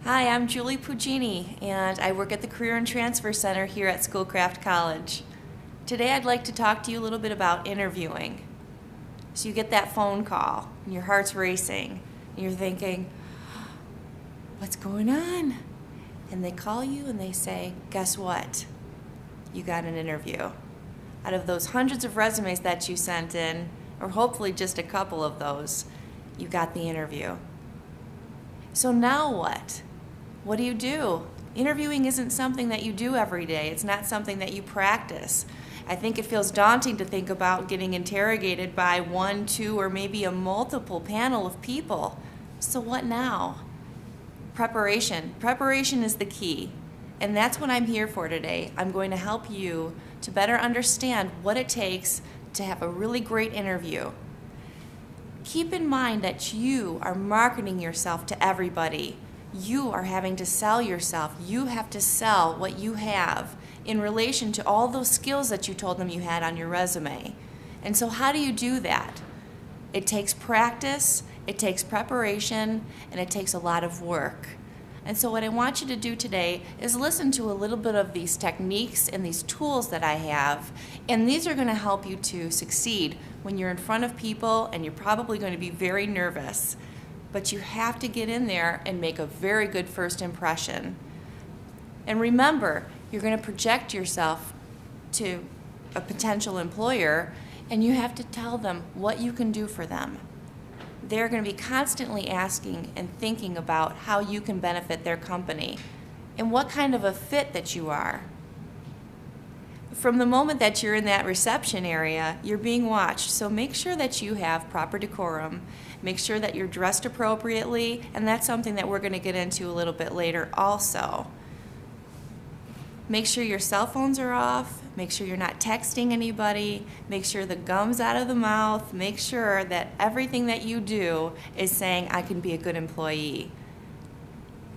Hi, I'm Julie Puccini, and I work at the Career and Transfer Center here at Schoolcraft College. Today I'd like to talk to you a little bit about interviewing. So you get that phone call, and your heart's racing, and you're thinking, what's going on? And they call you and they say, guess what? You got an interview. Out of those hundreds of resumes that you sent in, or hopefully just a couple of those, you got the interview. So now what? What do? Interviewing isn't something that you do every day. It's not something that you practice. I think it feels daunting to think about getting interrogated by one, two, or maybe a multiple panel of people. So what now? Preparation. Preparation is the key. And that's what I'm here for today. I'm going to help you to better understand what it takes to have a really great interview. Keep in mind that you are marketing yourself to everybody. You are having to sell yourself. You have to sell what you have in relation to all those skills that you told them you had on your resume. And so how do you do that? It takes practice, it takes preparation, and it takes a lot of work. And so what I want you to do today is listen to a little bit of these techniques and these tools that I have, and these are going to help you to succeed when you're in front of people and you're probably going to be very nervous. But you have to get in there and make a very good first impression. And remember, you're going to project yourself to a potential employer, and you have to tell them what you can do for them. They're going to be constantly asking and thinking about how you can benefit their company and what kind of a fit that you are. From the moment that you're in that reception area, you're being watched, so make sure that you have proper decorum. Make sure that you're dressed appropriately, and that's something that we're going to get into a little bit later also. Make sure your cell phones are off. Make sure you're not texting anybody. Make sure the gum's out of the mouth. Make sure that everything that you do is saying, I can be a good employee.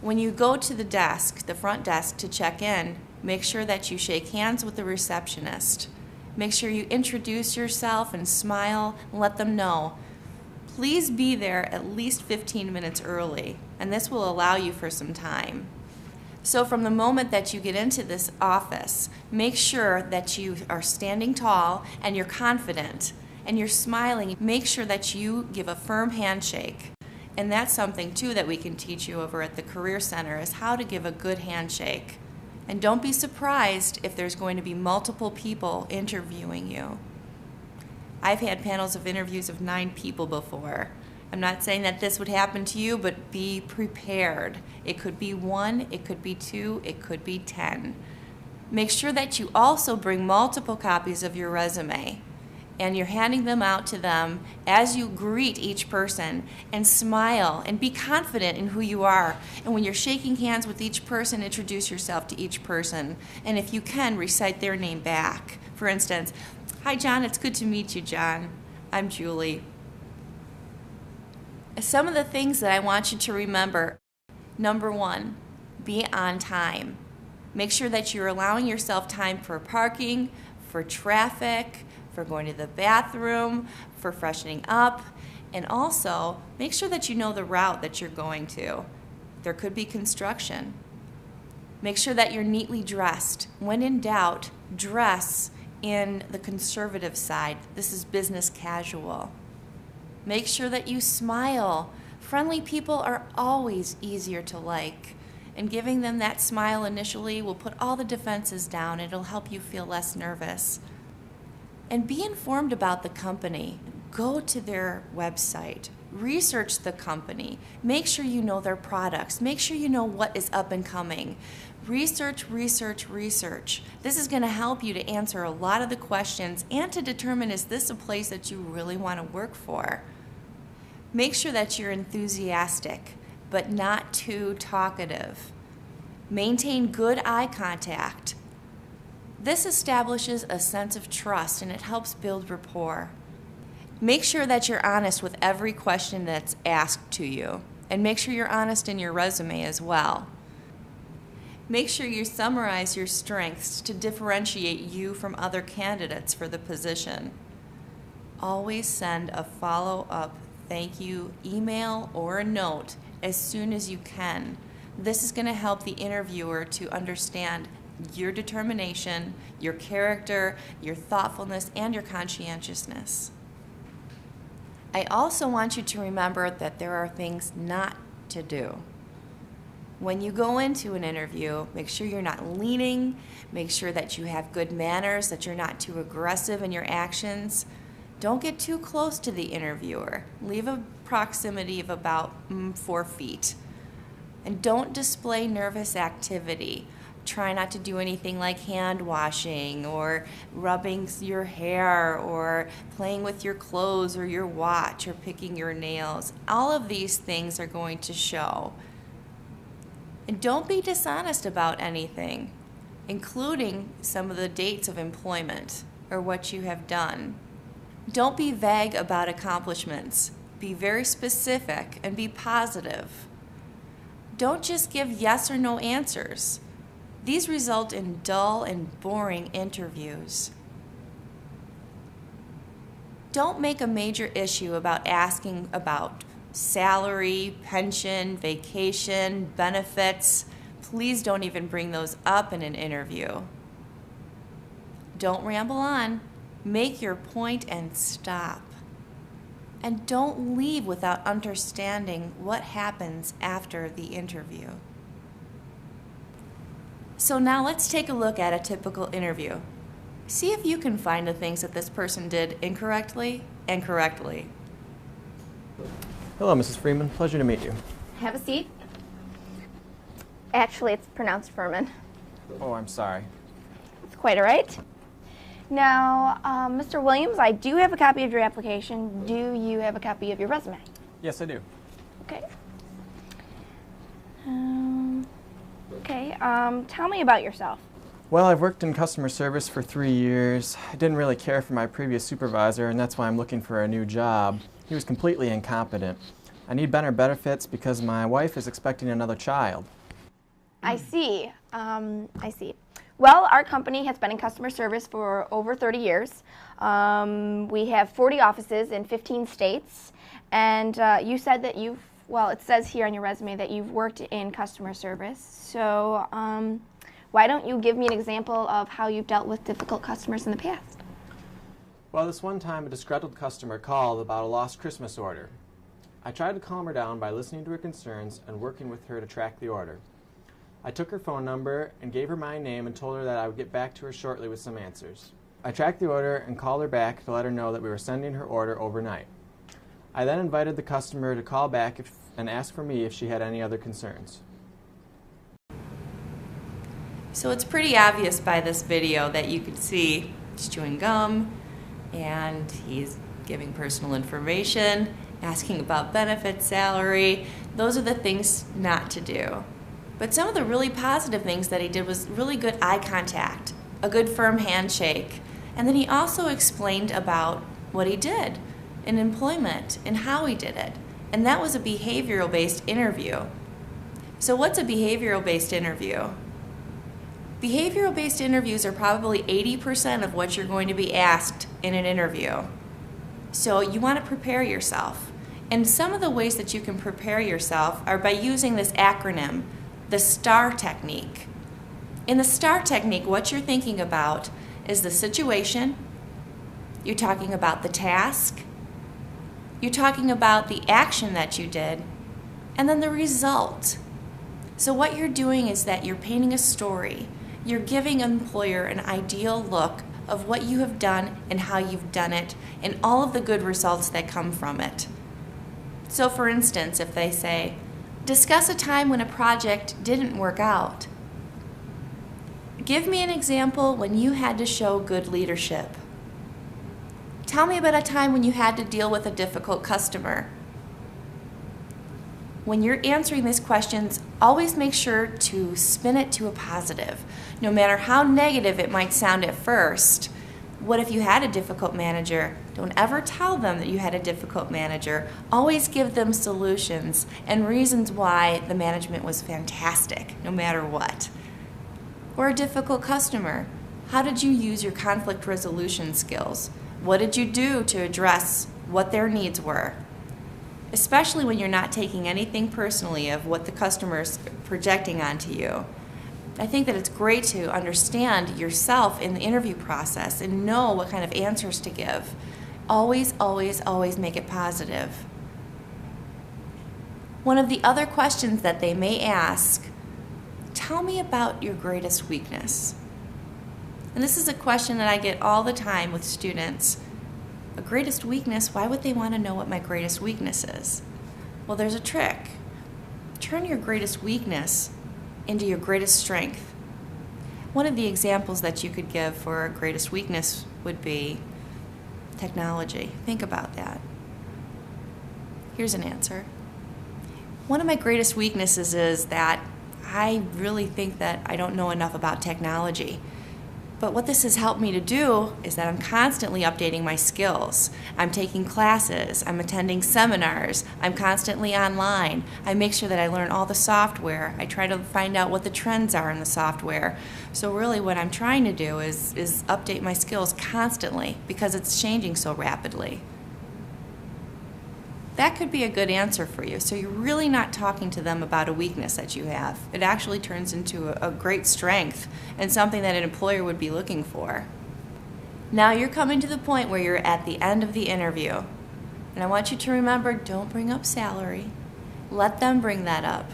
When you go to the desk, the front desk, to check in, make sure that you shake hands with the receptionist. Make sure you introduce yourself and smile and let them know. Please be there at least 15 minutes early, and this will allow you for some time. So from the moment that you get into this office, make sure that you are standing tall and you're confident and you're smiling. Make sure that you give a firm handshake. And that's something too that we can teach you over at the Career Center, is how to give a good handshake. And don't be surprised if there's going to be multiple people interviewing you. I've had panels of interviews of 9 people before. I'm not saying that this would happen to you, but be prepared. It could be 1, it could be 2, it could be 10. Make sure that you also bring multiple copies of your resume, and you're handing them out to them as you greet each person, and smile and be confident in who you are. And when you're shaking hands with each person, introduce yourself to each person. And if you can, recite their name back. For instance, hi John, it's good to meet you, John. I'm Julie. Some of the things that I want you to remember: number 1, be on time. Make sure that you're allowing yourself time for parking, for traffic, for going to the bathroom, for freshening up, and also make sure that you know the route that you're going to. There could be construction. Make sure that you're neatly dressed. When in doubt, dress in the conservative side. This is business casual. Make sure that you smile. Friendly people are always easier to like, and giving them that smile initially will put all the defenses down. It'll help you feel less nervous. And be informed about the company. Go to their website. Research the company. Make sure you know their products. Make sure you know what is up and coming. Research, research, research. This is going to help you to answer a lot of the questions and to determine, is this a place that you really want to work for? Make sure that you're enthusiastic, but not too talkative. Maintain good eye contact. This establishes a sense of trust, and it helps build rapport. Make sure that you're honest with every question that's asked to you, and make sure you're honest in your resume as well. Make sure you summarize your strengths to differentiate you from other candidates for the position. Always send a follow-up thank you email or a note as soon as you can. This is going to help the interviewer to understand your determination, your character, your thoughtfulness, and your conscientiousness. I also want you to remember that there are things not to do. When you go into an interview, make sure you're not leaning, make sure that you have good manners, that you're not too aggressive in your actions. Don't get too close to the interviewer. Leave a proximity of about 4 feet. And don't display nervous activity. Try not to do anything like hand washing or rubbing your hair or playing with your clothes or your watch or picking your nails. All of these things are going to show. And don't be dishonest about anything, including some of the dates of employment or what you have done. Don't be vague about accomplishments. Be very specific and be positive. Don't just give yes or no answers. These result in dull and boring interviews. Don't make a major issue about asking about salary, pension, vacation, benefits. Please don't even bring those up in an interview. Don't ramble on. Make your point and stop. And don't leave without understanding what happens after the interview. So now let's take a look at a typical interview. See if you can find the things that this person did incorrectly and correctly. Hello, Mrs. Freeman. Pleasure to meet you. Have a seat. Actually, it's pronounced Furman. Oh, I'm sorry. It's quite all right. Now, Mr. Williams, I do have a copy of your application. Do you have a copy of your resume? Yes, I do. Okay. Tell me about yourself. Well, I've worked in customer service for 3 years. I didn't really care for my previous supervisor, and that's why I'm looking for a new job. He was completely incompetent. I need better benefits because my wife is expecting another child. I see. Well, our company has been in customer service for over 30 years. We have 40 offices in 15 states. And you said that it says here on your resume that you've worked in customer service. So why don't you give me an example of how you've dealt with difficult customers in the past? Well, this one time a disgruntled customer called about a lost Christmas order. I tried to calm her down by listening to her concerns and working with her to track the order. I took her phone number and gave her my name and told her that I would get back to her shortly with some answers. I tracked the order and called her back to let her know that we were sending her order overnight. I then invited the customer to call back and ask for me if she had any other concerns. So it's pretty obvious by this video that you can see he's chewing gum and he's giving personal information, asking about benefits, salary. Those are the things not to do. But some of the really positive things that he did was really good eye contact, a good firm handshake, and then he also explained about what he did in employment and how he did it. And that was a behavioral-based interview. So what's a behavioral-based interview? Behavioral-based interviews are probably 80% of what you're going to be asked in an interview. So you want to prepare yourself. And some of the ways that you can prepare yourself are by using this acronym, the STAR technique. In the STAR technique, what you're thinking about is the situation, you're talking about the task, you're talking about the action that you did, and then the result. So what you're doing is that you're painting a story. You're giving an employer an ideal look of what you have done and how you've done it and all of the good results that come from it. So for instance, if they say, discuss a time when a project didn't work out. Give me an example when you had to show good leadership. Tell me about a time when you had to deal with a difficult customer. When you're answering these questions, always make sure to spin it to a positive. No matter how negative it might sound at first, what if you had a difficult manager? Don't ever tell them that you had a difficult manager. Always give them solutions and reasons why the management was fantastic, no matter what. Or a difficult customer. How did you use your conflict resolution skills? What did you do to address what their needs were? especially when you're not taking anything personally of what the customer's projecting onto you. I think that it's great to understand yourself in the interview process and know what kind of answers to give. Always, always, always make it positive. One of the other questions that they may ask, tell me about your greatest weakness. And this is a question that I get all the time with students. A greatest weakness, why would they want to know what my greatest weakness is? Well, there's a trick. Turn your greatest weakness into your greatest strength. One of the examples that you could give for a greatest weakness would be technology. Think about that. Here's an answer. One of my greatest weaknesses is that I really think that I don't know enough about technology. But what this has helped me to do is that I'm constantly updating my skills. I'm taking classes, I'm attending seminars, I'm constantly online. I make sure that I learn all the software. I try to find out what the trends are in the software. So really what I'm trying to do is update my skills constantly because it's changing so rapidly. That could be a good answer for you. So you're really not talking to them about a weakness that you have. It actually turns into a great strength and something that an employer would be looking for. Now you're coming to the point where you're at the end of the interview. And I want you to remember, don't bring up salary. Let them bring that up.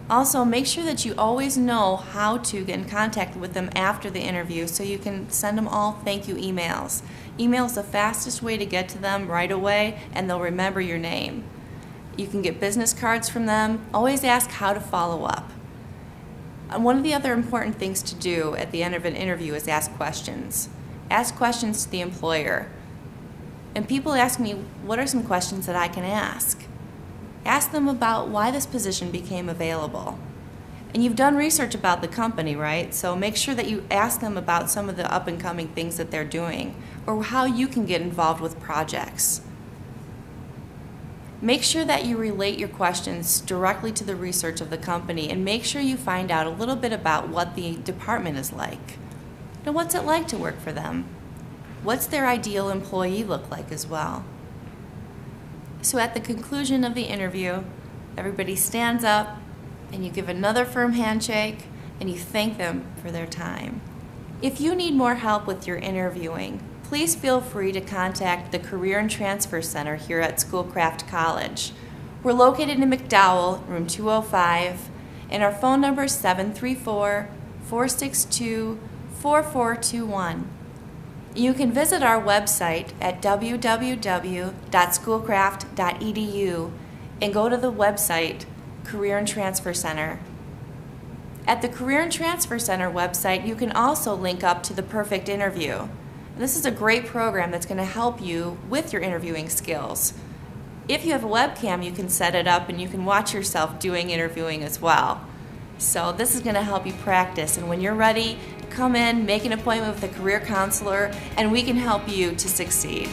Also, make sure that you always know how to get in contact with them after the interview so you can send them all thank you emails. Email is the fastest way to get to them right away, and they'll remember your name. You can get business cards from them. Always ask how to follow up. And one of the other important things to do at the end of an interview is ask questions. Ask questions to the employer. And people ask me, what are some questions that I can ask? Ask them about why this position became available. And you've done research about the company, right? So make sure that you ask them about some of the up-and-coming things that they're doing or how you can get involved with projects. Make sure that you relate your questions directly to the research of the company and make sure you find out a little bit about what the department is like. Now, what's it like to work for them? What's their ideal employee look like as well? So at the conclusion of the interview, everybody stands up and you give another firm handshake and you thank them for their time. If you need more help with your interviewing, please feel free to contact the Career and Transfer Center here at Schoolcraft College. We're located in McDowell, room 205, and our phone number is 734-462-4421. You can visit our website at www.schoolcraft.edu and go to the website Career and Transfer Center. At the Career and Transfer Center website, you can also link up to the Perfect Interview. This is a great program that's going to help you with your interviewing skills. If you have a webcam, you can set it up and you can watch yourself doing interviewing as well. So this is going to help you practice, and when you're ready, come in, make an appointment with a career counselor, and we can help you to succeed.